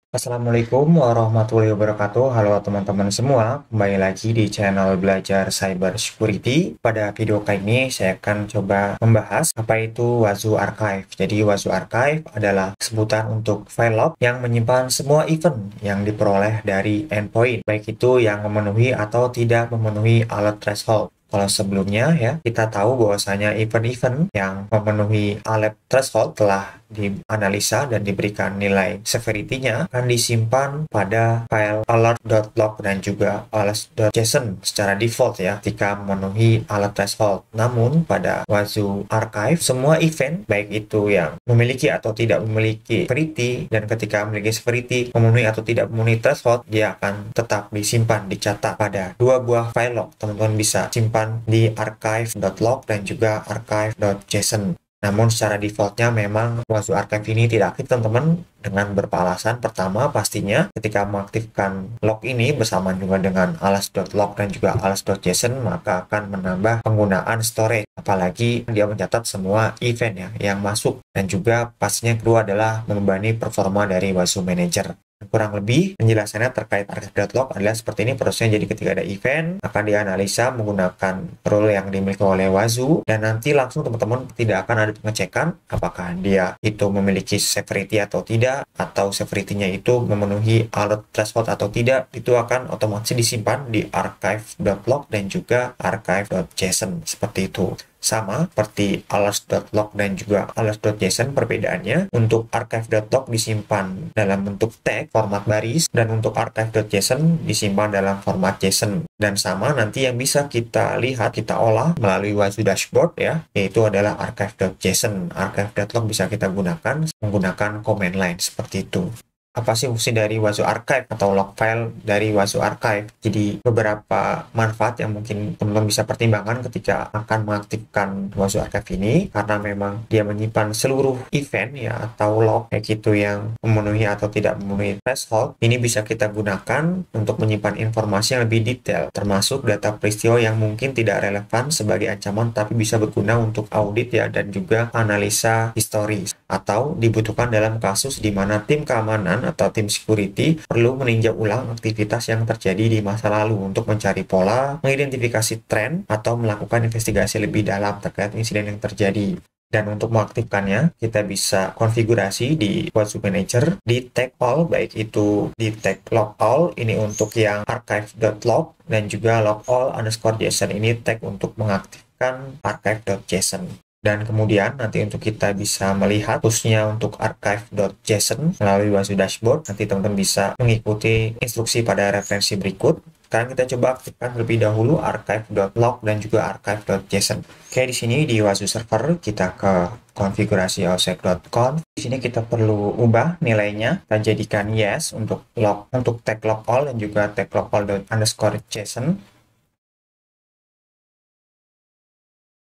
Assalamualaikum warahmatullahi wabarakatuh. Halo teman-teman semua, kembali lagi di channel Belajar Cyber Security. Pada video kali ini saya akan coba membahas apa itu Wazoo Archive. Jadi Wazoo Archive adalah sebutan untuk file log yang menyimpan semua event yang diperoleh dari endpoint, baik itu yang memenuhi atau tidak memenuhi alert threshold. Kalau sebelumnya ya, kita tahu bahwasanya event-event yang memenuhi alert threshold telah dianalisa dan diberikan nilai severity-nya akan disimpan pada file alert.log dan juga alert.json secara default ya ketika memenuhi alert threshold. Namun pada Wazoo Archive semua event baik itu yang memiliki atau tidak memiliki severity dan ketika memiliki severity memenuhi atau tidak memenuhi threshold dia akan tetap disimpan dicatat pada dua buah file log. Teman-teman bisa simpan di archive.log dan juga archive.json. Namun secara defaultnya memang Wazoo Archive ini tidak aktif teman-teman dengan beberapa alasan. Pertama pastinya ketika mengaktifkan log ini bersama juga dengan alas.log dan juga alas.json maka akan menambah penggunaan storage. Apalagi dia mencatat semua event ya yang masuk dan juga pastinya kedua adalah membebani performa dari Wazoo Manager. Kurang lebih penjelasannya terkait archive.log adalah seperti ini prosesnya. Jadi ketika ada event akan dianalisa menggunakan rule yang dimiliki oleh Wazoo dan nanti langsung teman-teman tidak akan ada pengecekan apakah dia itu memiliki severity atau tidak atau severity-nya itu memenuhi alert threshold atau tidak, itu akan otomatis disimpan di archive.log dan juga archive.json seperti itu. Sama seperti alas.log dan juga alas.json, perbedaannya untuk archive.log disimpan dalam bentuk tag format baris dan untuk archive.json disimpan dalam format JSON. Dan sama nanti yang bisa kita lihat, kita olah melalui Wazoo dashboard ya, yaitu adalah archive.json. Archive.log bisa kita gunakan menggunakan command line seperti itu. Apa sih fungsi dari Wazoo Archive atau log file dari Wazoo Archive? Jadi beberapa manfaat yang mungkin teman-teman bisa pertimbangkan ketika akan mengaktifkan Wazoo Archive ini, karena memang dia menyimpan seluruh event ya atau log kayak gitu yang memenuhi atau tidak memenuhi threshold. Ini bisa kita gunakan untuk menyimpan informasi yang lebih detail, termasuk data peristiwa yang mungkin tidak relevan sebagai ancaman tapi bisa berguna untuk audit ya dan juga analisa historis, atau dibutuhkan dalam kasus di mana tim keamanan atau tim security perlu meninjau ulang aktivitas yang terjadi di masa lalu untuk mencari pola, mengidentifikasi tren, atau melakukan investigasi lebih dalam terkait insiden yang terjadi. Dan untuk mengaktifkannya, kita bisa konfigurasi di Wazoo Manager di tag all, baik itu di tag log all, ini untuk yang archive.log, dan juga log all_json, ini tag untuk mengaktifkan archive.json. Dan kemudian nanti untuk kita bisa melihat khususnya untuk archive.json melalui Wazoo dashboard, nanti teman-teman bisa mengikuti instruksi pada referensi berikut. Sekarang kita coba aktifkan terlebih dahulu archive.log dan juga archive.json. Oke, di sini di Wazoo server kita ke konfigurasi osec.conf. Di sini kita perlu ubah nilainya, kita jadikan yes untuk log, untuk tag log all dan juga tag log all_json.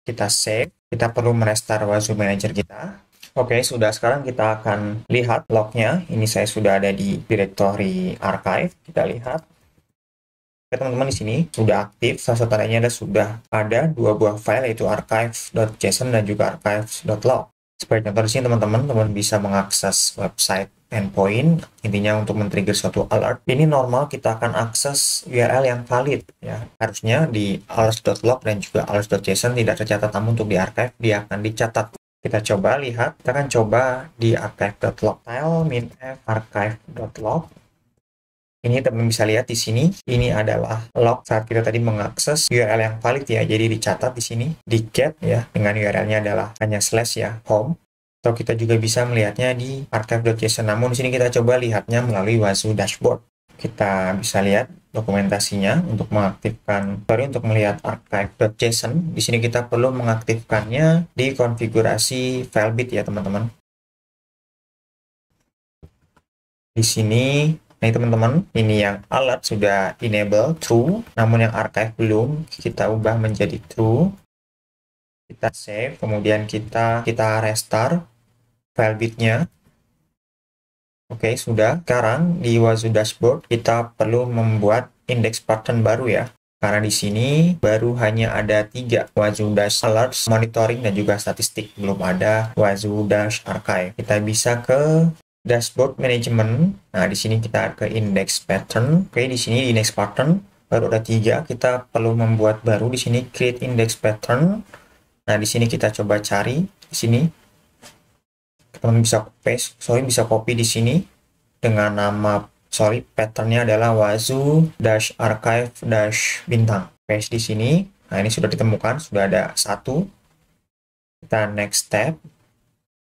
Kita save, kita perlu merestart Wazoo Manager kita. Oke, sudah. Sekarang kita akan lihat lognya. Ini saya sudah ada di directory archive. Kita lihat. Oke, teman-teman, di sini sudah aktif. Salah satu tandanya sudah ada dua buah file, yaitu archive.json dan juga archive.log. Sebagai contoh di sini teman-teman bisa mengakses website endpoint, intinya untuk men-trigger suatu alert. Ini normal kita akan akses URL yang valid ya. Harusnya di alert.log dan juga alert.json tidak tercatat, namun untuk di archive dia akan dicatat. Kita coba lihat, kita akan coba di archive.log tile minf archive.log. Ini teman bisa lihat di sini, ini adalah log saat kita tadi mengakses URL yang valid ya. Jadi dicatat di sini, di get ya, dengan URL-nya adalah hanya slash ya, home. Atau kita juga bisa melihatnya di archive.json. Namun di sini kita coba lihatnya melalui Wazoo dashboard. Kita bisa lihat dokumentasinya untuk mengaktifkan, untuk melihat archive.json. Di sini kita perlu mengaktifkannya di konfigurasi filebit ya teman-teman. Di sini nah teman-teman, ini yang alert sudah enable true, namun yang archive belum, kita ubah menjadi true. Kita save, kemudian kita restart filebitnya. Oke, sudah. Sekarang di Wazoo dashboard kita perlu membuat index pattern baru ya. Karena di sini baru hanya ada 3, Wazoo Dash Alerts, Monitoring, dan juga statistik. Belum ada Wazoo Dash Archive. Kita bisa ke dashboard management. Nah, di sini kita ke index pattern. Oke, di sini di index pattern baru ada 3. Kita perlu membuat baru di sini create index pattern. Nah, di sini kita coba cari di sini. Teman bisa bisa copy di sini dengan nama patternnya adalah Wazu dash archive dash bintang. Paste di sini. Nah, ini sudah ditemukan, sudah ada 1. Kita next step.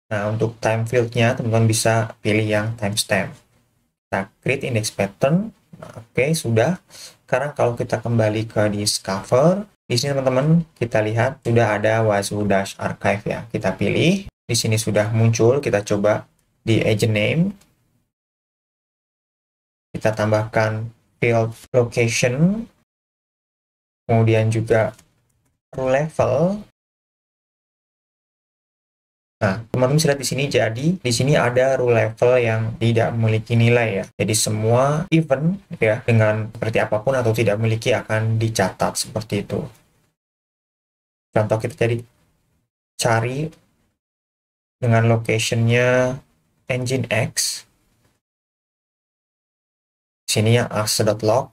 Nah, untuk time field-nya teman-teman bisa pilih yang timestamp. Kita create index pattern. Nah, oke, sudah. Sekarang kalau kita kembali ke discover, di sini teman-teman kita lihat sudah ada Wazu dash archive ya. Kita pilih. Di sini sudah muncul, kita coba di agent name. Kita tambahkan field location. Kemudian juga rule level. Nah, teman-teman bisa lihat di sini, jadi di sini ada rule level yang tidak memiliki nilai ya. Jadi semua event ya dengan seperti apapun atau tidak memiliki akan dicatat seperti itu. Contoh kita jadi cari dengan location-nya Nginx. Sini yang args.log.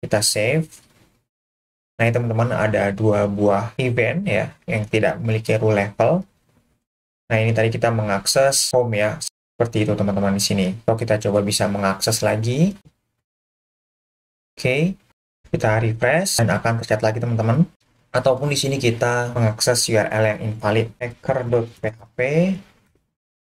Kita save. Nah, teman-teman ada 2 buah event ya yang tidak memiliki rule level. Nah, ini tadi kita mengakses home ya. Seperti itu teman-teman di sini. Kalau kita coba bisa mengakses lagi. Oke. Kita refresh dan akan tercatat lagi teman-teman. Ataupun di sini kita mengakses URL yang invalid hacker.php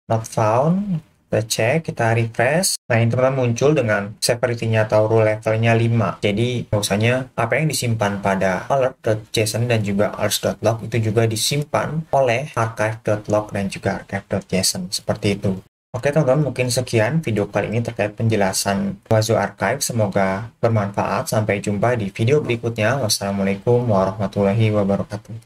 not found. Kita cek, kita refresh. Nah, ini teman-teman muncul dengan severity-nya atau rule levelnya 5. Jadi, bahwasanya apa yang disimpan pada alert.json dan juga args.log itu juga disimpan oleh archive.log dan juga archive.json. Seperti itu. Oke teman-teman, mungkin sekian video kali ini terkait penjelasan Wazu Archive. Semoga bermanfaat. Sampai jumpa di video berikutnya. Wassalamualaikum warahmatullahi wabarakatuh.